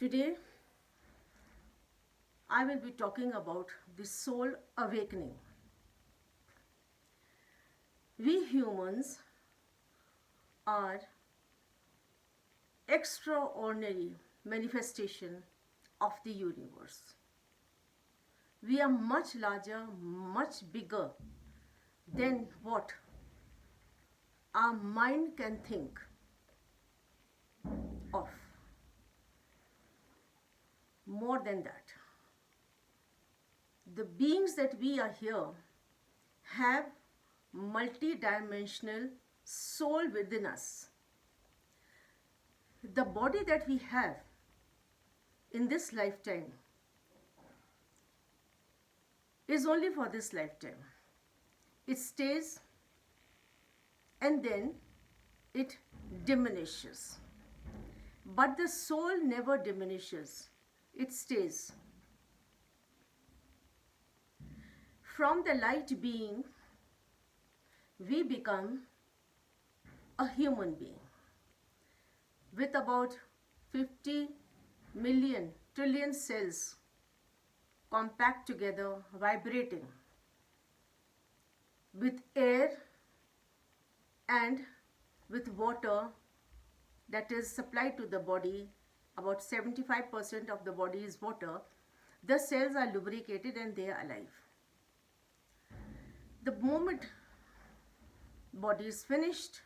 Today, I will be talking about the soul awakening. We humans are extraordinary manifestation of the universe. We are much larger, much bigger than what our mind can think of. More than that, the beings that we are here have multi-dimensional soul within us. The body that we have in this lifetime is only for this lifetime. It stays and then it diminishes. But the soul never diminishes, it stays. From the light being, we become a human being with about 50 million trillion cells compact together, vibrating with air and with water that is supplied to the body. About 75% of the body is water. The cells are lubricated and they are alive. The moment body is finished,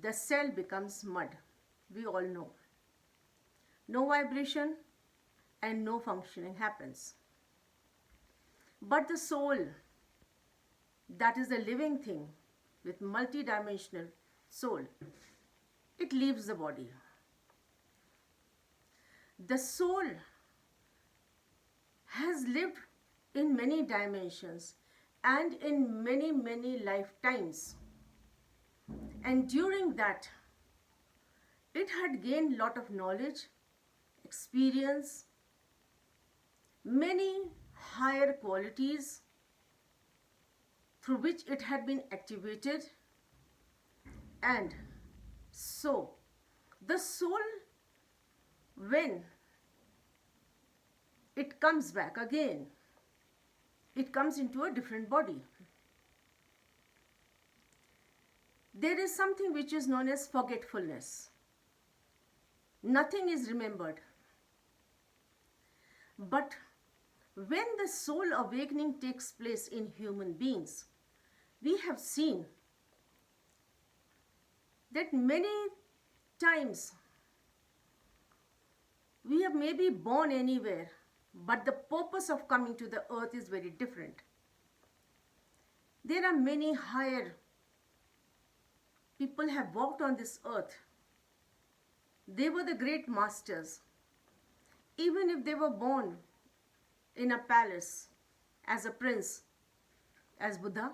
the cell becomes mud. We all know. No vibration and no functioning happens. But the soul, that is the living thing with multi-dimensional soul, it leaves the body. The soul has lived in many dimensions and in many lifetimes. And during that, it had gained lot of knowledge, experience, many higher qualities through which it had been activated. And so, the soul, when it comes back again, it comes into a different body. There is something which is known as forgetfulness. Nothing is remembered. But when the soul awakening takes place in human beings, we have seen that many times we have maybe born anywhere, but the purpose of coming to the earth is very different. There are many higher people have walked on this earth. They were the great masters. Even if they were born in a palace as a prince, as Buddha,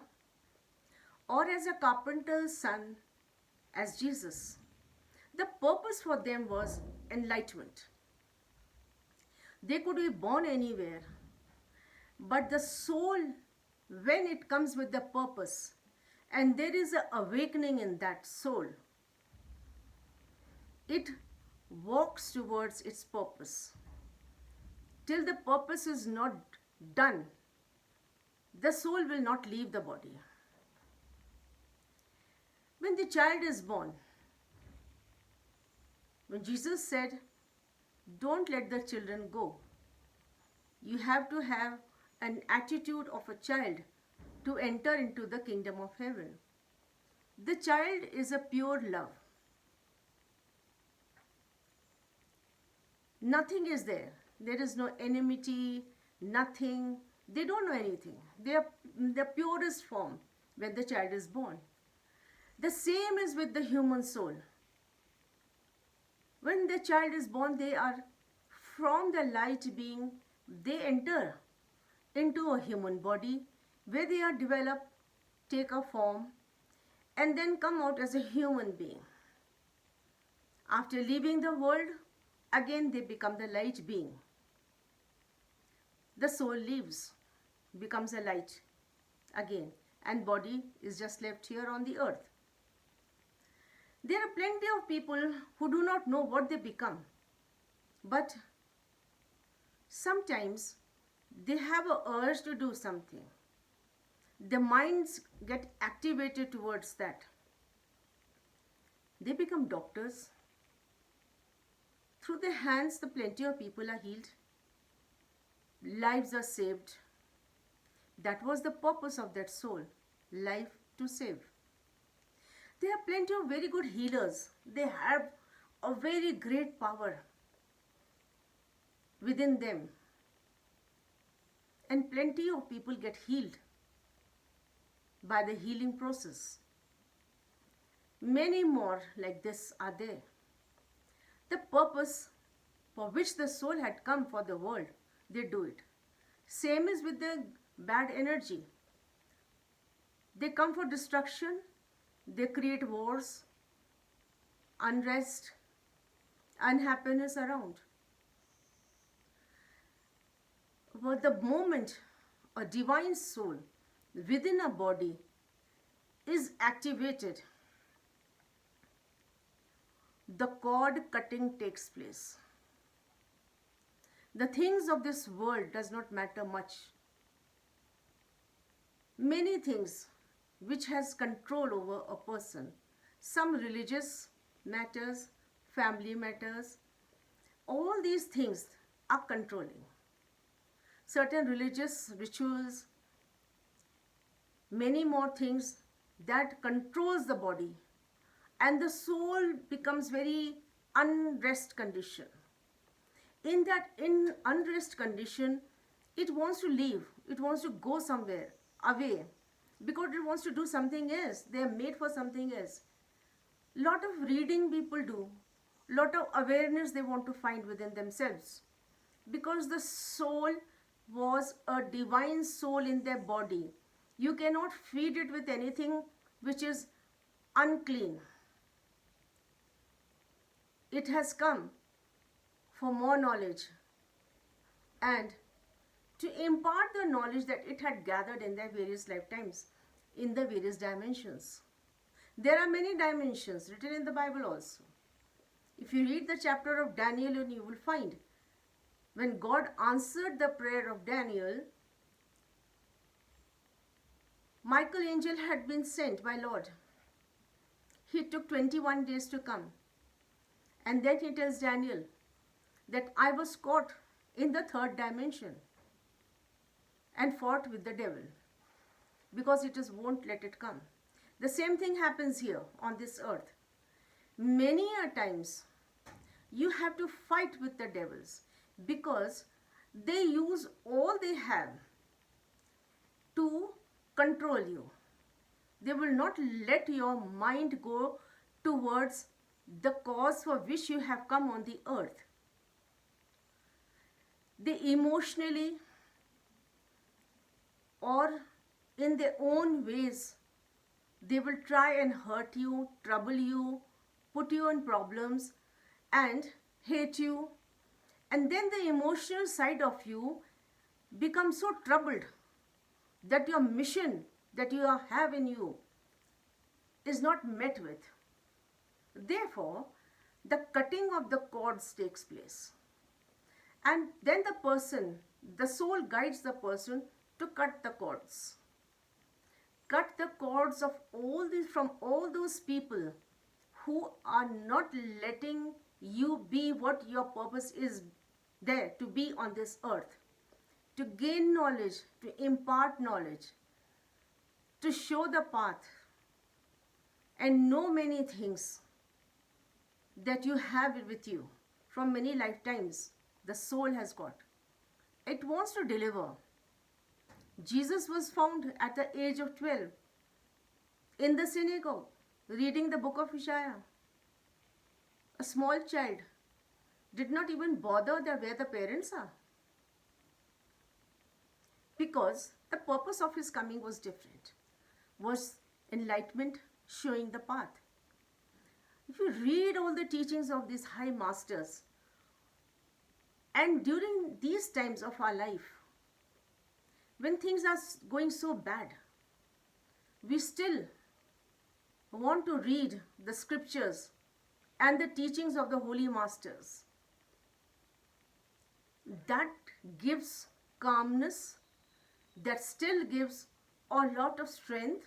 or as a carpenter's son, as Jesus, the purpose for them was enlightenment. They could be born anywhere, but the soul, when it comes with the purpose, and there is an awakening in that soul, it walks towards its purpose. Till the purpose is not done, the soul will not leave the body. When the child is born, when Jesus said, "Don't let the children go," you have to have an attitude of a child to enter into the kingdom of heaven. The child is a pure love. Nothing is there. There is no enmity, nothing. They don't know anything. They are the purest form when the child is born. The same is with the human soul. When the child is born, they are from the light being, they enter into a human body where they are developed, take a form, and then come out as a human being. After leaving the world, again they become the light being. The soul leaves, becomes a light again, and body is just left here on the earth. There are plenty of people who do not know what they become. But sometimes they have a urge to do something. Their minds get activated towards that. They become doctors. Through their hands, the plenty of people are healed. Lives are saved. That was the purpose of that soul, life to save. There are plenty of very good healers. They have a very great power within them. And plenty of people get healed by the healing process. Many more like this are there. The purpose for which the soul had come for the world, they do it. Same is with the bad energy. They come for destruction, they create wars, unrest, unhappiness around. But the moment a divine soul within a body is activated, the cord cutting takes place. The things of this world does not matter much. Many things which has control over a person, some religious matters, family matters, all these things are controlling. Certain religious rituals, many more things that controls the body, and the soul becomes very unrest condition. In that unrest condition, it wants to leave, it wants to go somewhere away, because it wants to do something else. They are made for something else. Lot of reading people do, lot of awareness they want to find within themselves, because the soul was a divine soul in their body. You cannot feed it with anything which is unclean. It has come for more knowledge and to impart the knowledge that it had gathered in their various lifetimes, in the various dimensions. There are many dimensions written in the Bible also. If you read the chapter of Daniel, and you will find when God answered the prayer of Daniel, Michael angel had been sent by Lord. He took 21 days to come. And then he tells Daniel that I was caught in the third dimension and fought with the devil because it just won't let it come. The same thing happens here on this earth. Many a times you have to fight with the devils because they use all they have to control you. They will not let your mind go towards the cause for which you have come on the earth. They emotionally or in their own ways, they will try and hurt you, trouble you, put you in problems and hate you. And then the emotional side of you becomes so troubled that your mission that you have in you is not met with. Therefore, the cutting of the cords takes place. And then the soul guides the person to cut the cords. Cut the cords of from all those people who are not letting you be what your purpose is there to be on this earth. To gain knowledge, to impart knowledge, to show the path, and know many things that you have with you from many lifetimes. The soul has got. It wants to deliver. Jesus was found at the age of 12 in the synagogue reading the book of Isaiah. A small child did not even bother where the parents are, because the purpose of his coming was different, was enlightenment, showing the path. If you read all the teachings of these high masters, and during these times of our life, when things are going so bad, we still want to read the scriptures and the teachings of the holy masters. that gives calmness, that still gives a lot of strength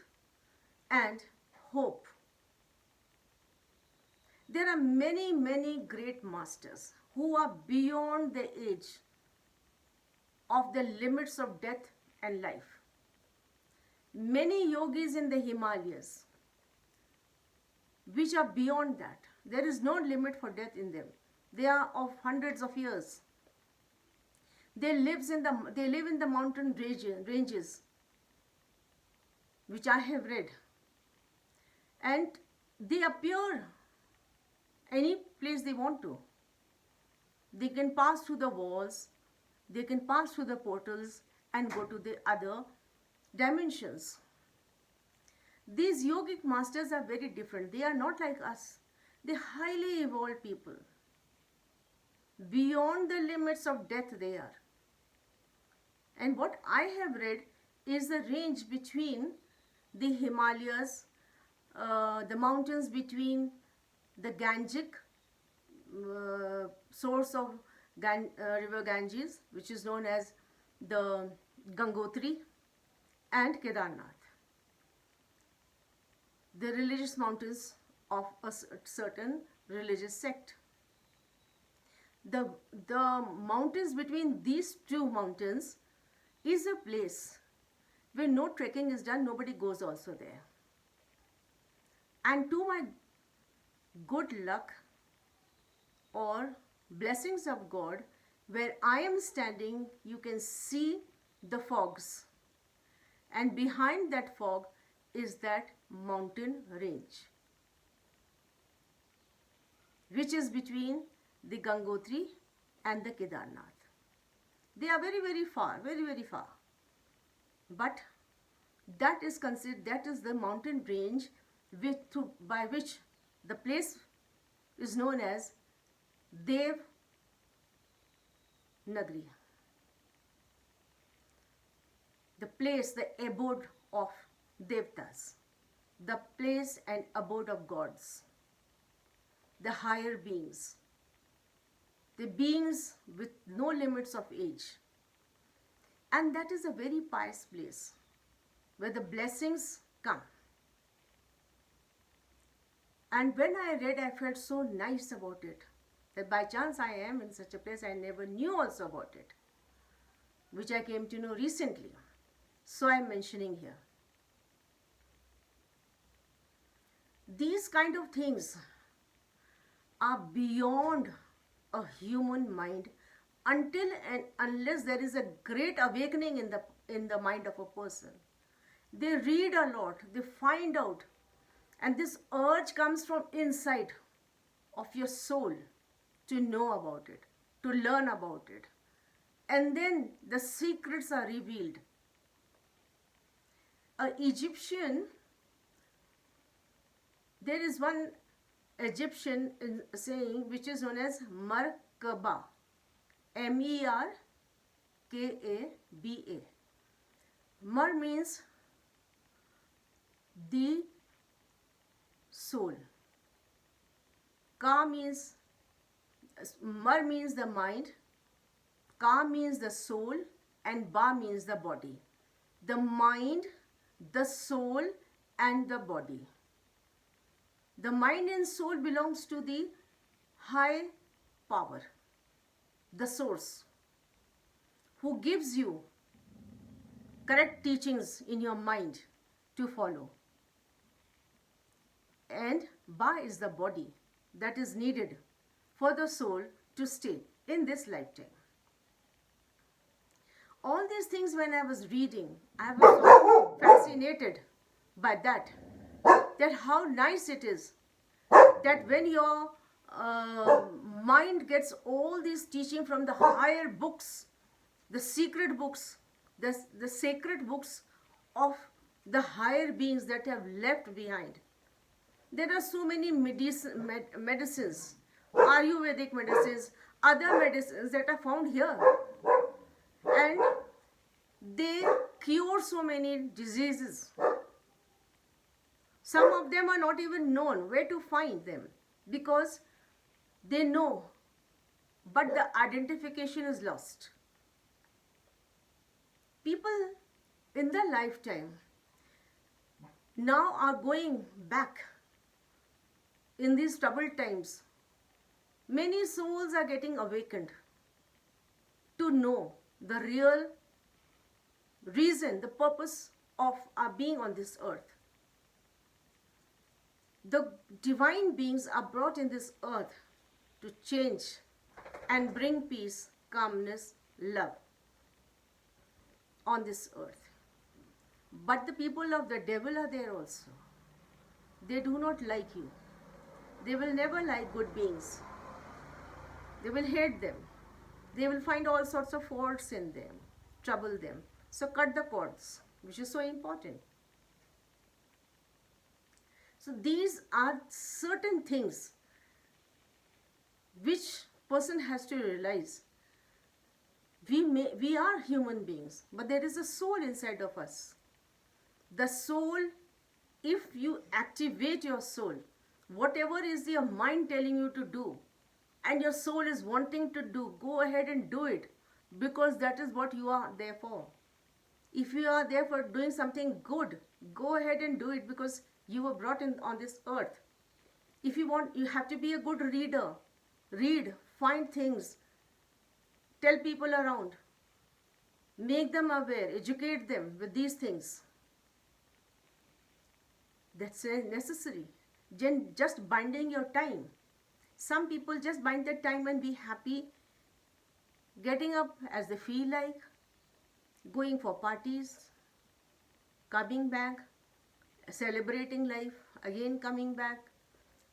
and hope. There are many, many great masters who are beyond the age of the limits of death and life. Many yogis in the Himalayas, which are beyond that. There is no limit for death in them. They are of hundreds of years. They live in the mountain ranges, which I have read. And they appear any place they want to. They can pass through the walls, they can pass through the portals and go to the other dimensions. These yogic masters are very different. They are not like us. They are highly evolved people. Beyond the limits of death they are. And what I have read is the range between the Himalayas, the mountains between the Gangic source of river Ganges, which is known as the Gangotri, and Kedarnath, the religious mountains of a certain religious sect. The mountains between these two mountains is a place where no trekking is done, nobody goes also there. And to my good luck or blessings of God, where I am standing, you can see the fogs. And behind that fog is that mountain range, which is between the Gangotri and the Kedarnath. They are very, very far, very, very far. But that is considered, that is the mountain range by which the place is known as Dev Nagri. The place, the abode of Devtas, the place and abode of gods, the higher beings, the beings with no limits of age. And that is a very pious place where the blessings come. And when I read, I felt so nice about it, that by chance I am in such a place. I never knew also about it, which I came to know recently. So I am mentioning here. These kind of things are beyond a human mind until and unless there is a great awakening in the mind of a person. They read a lot, they find out, and this urge comes from inside of your soul to know about it, to learn about it. And then the secrets are revealed. An Egyptian, there is one Egyptian saying which is known as Merkaba, Merkaba. Mer means the soul. Ka means, Mer means the mind, Ka means the soul, and Ba means the body. The mind, the soul, and the body. The mind and soul belongs to the high power, the source, who gives you correct teachings in your mind to follow. And Ba is the body that is needed for the soul to stay in this lifetime. All these things, when I was reading, I was so fascinated by that how nice it is that when your mind gets all this teaching from the higher books, the secret books, the sacred books of the higher beings that have left behind. There are so many medicines, Ayurvedic medicines, other medicines that are found here. And they cure so many diseases. Some of them are not even known where to find them, because they know but the identification is lost. People in their lifetime now are going back in these troubled times. Many souls are getting awakened to know the real reason, the purpose of our being on this earth. The divine beings are brought in this earth to change and bring peace, calmness, love on this earth. But the people of the devil are there also. They do not like you. They will never like good beings. They will hate them. They will find all sorts of faults in them, trouble them. So cut the cords, which is so important. So these are certain things which person has to realize. We are human beings, but there is a soul inside of us. The soul, if you activate your soul, whatever is your mind telling you to do, and your soul is wanting to do, go ahead and do it, because that is what you are there for. If you are there for doing something good, go ahead and do it, because you were brought in on this earth. If you want, you have to be a good reader. Read, find things, tell people around, make them aware, educate them with these things. That's necessary. Just binding your time. Some people just bind their time and be happy, getting up as they feel like, going for parties, coming back, celebrating life, again coming back.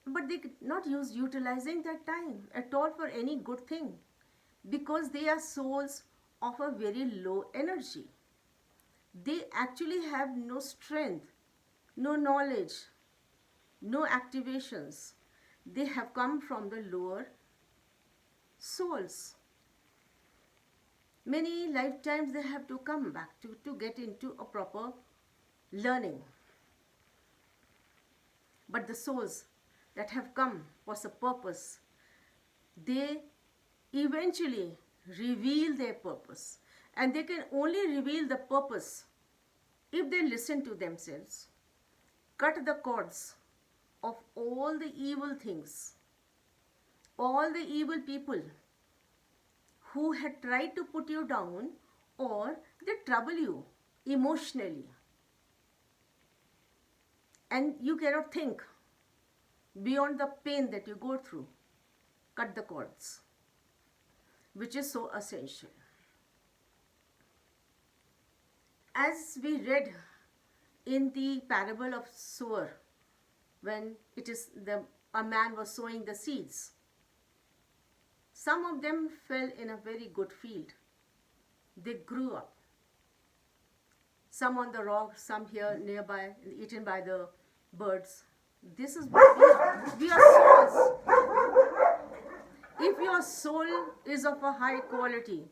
But they not utilizing that time at all for any good thing, because they are souls of a very low energy. They actually have no strength, no knowledge, no activations. They have come from the lower souls. Many lifetimes they have to come back to get into a proper learning. But the souls that have come for a purpose, they eventually reveal their purpose. And they can only reveal the purpose if they listen to themselves, cut the cords of all the evil things, all the evil people who had tried to put you down or they trouble you emotionally. And you cannot think beyond the pain that you go through. Cut the cords, which is so essential. As we read in the parable of sower, when a man was sowing the seeds, some of them fell in a very good field. They grew up. Some on the rock, some here nearby, eaten by the birds. This is what we are souls. If your soul is of a high quality,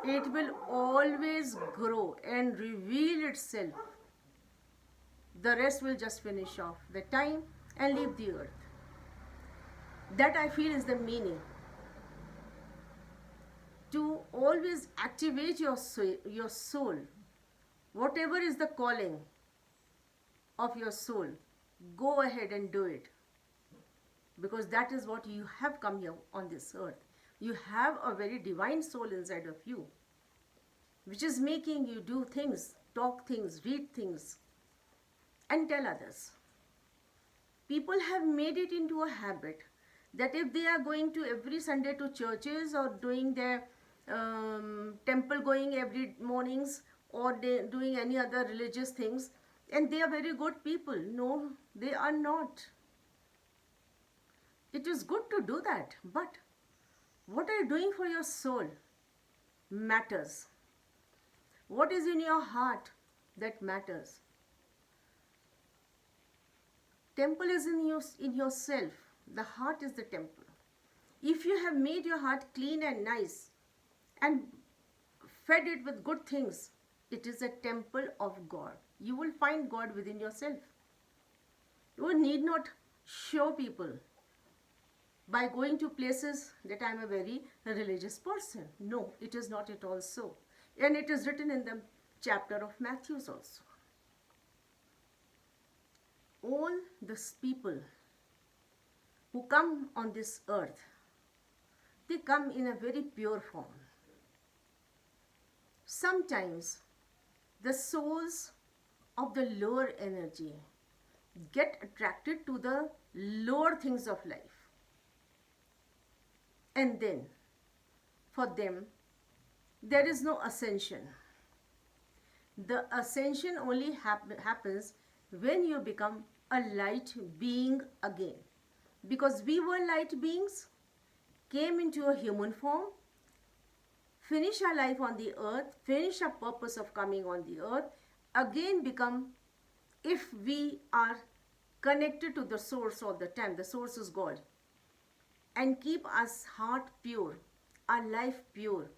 it will always grow and reveal itself. The rest will just finish off the time and leave the earth. That I feel is the meaning. To always activate your soul, whatever is the calling of your soul, go ahead and do it. Because that is what you have come here on this earth. You have a very divine soul inside of you, which is making you do things, talk things, read things, and tell others. People have made it into a habit that if they are going to every Sunday to churches or doing their temple going every mornings or they doing any other religious things, and they are very good people. No, they are not. It is good to do that, but what are you doing for your soul matters. What is in your heart that matters. Temple is in yourself. The heart is the temple. If you have made your heart clean and nice and fed it with good things, it is a temple of God. You will find God within yourself. You need not show people. by going to places that I'm a very religious person. No, it is not at all so. And it is written in the chapter of Matthews also. All these people who come on this earth, they come in a very pure form. Sometimes the souls of the lower energy get attracted to the lower things of life. And then, for them, there is no ascension. The ascension only happens when you become a light being again. Because we were light beings, came into a human form, finish our life on the earth, finish our purpose of coming on the earth, again become, if we are connected to the source all the time, the source is God, and keep our heart pure, our life pure,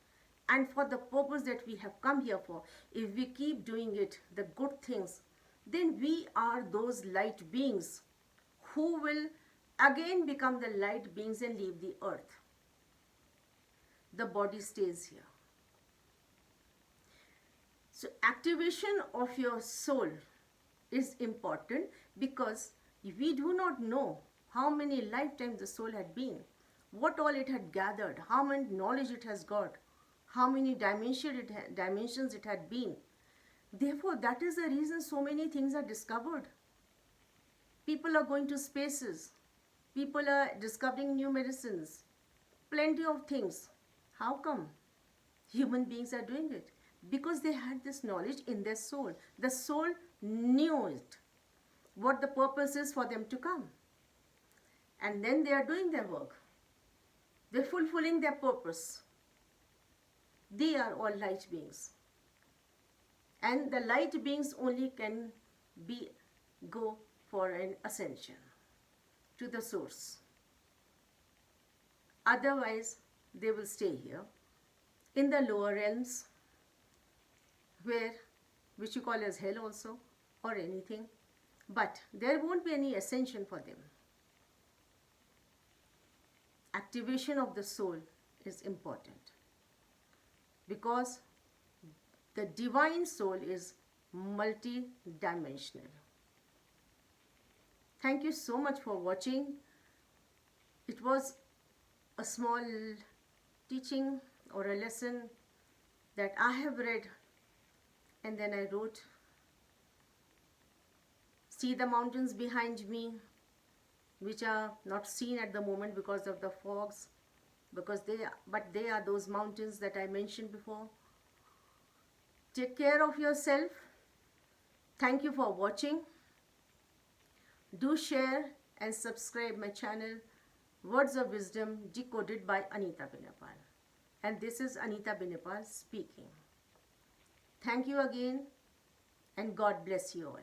and for the purpose that we have come here for, if we keep doing it, the good things, then we are those light beings who will again become the light beings and leave the earth. The body stays here. So activation of your soul is important, because we do not know how many lifetimes the soul had been, what all it had gathered, how much knowledge it has got, how many dimensions it had been. Therefore, that is the reason so many things are discovered. People are going to spaces. People are discovering new medicines. Plenty of things. How come human beings are doing it? Because they had this knowledge in their soul. The soul knew it, what the purpose is for them to come. And then they are doing their work. They're fulfilling their purpose. They are all light beings. And the light beings only can go for an ascension to the source. Otherwise, they will stay here in the lower realms, which you call as hell also, or anything. But there won't be any ascension for them. Activation of the soul is important, because the divine soul is multi-dimensional. Thank you so much for watching. It was a small teaching or a lesson that I have read, and then I wrote. See the mountains behind me, which are not seen at the moment because of the fogs, but they are those mountains that I mentioned before. Take care of yourself. Thank you for watching. Do share and subscribe my channel, Words of Wisdom Decoded by Anita Binepal. And this is Anita Binepal speaking. Thank you again, and God bless you all.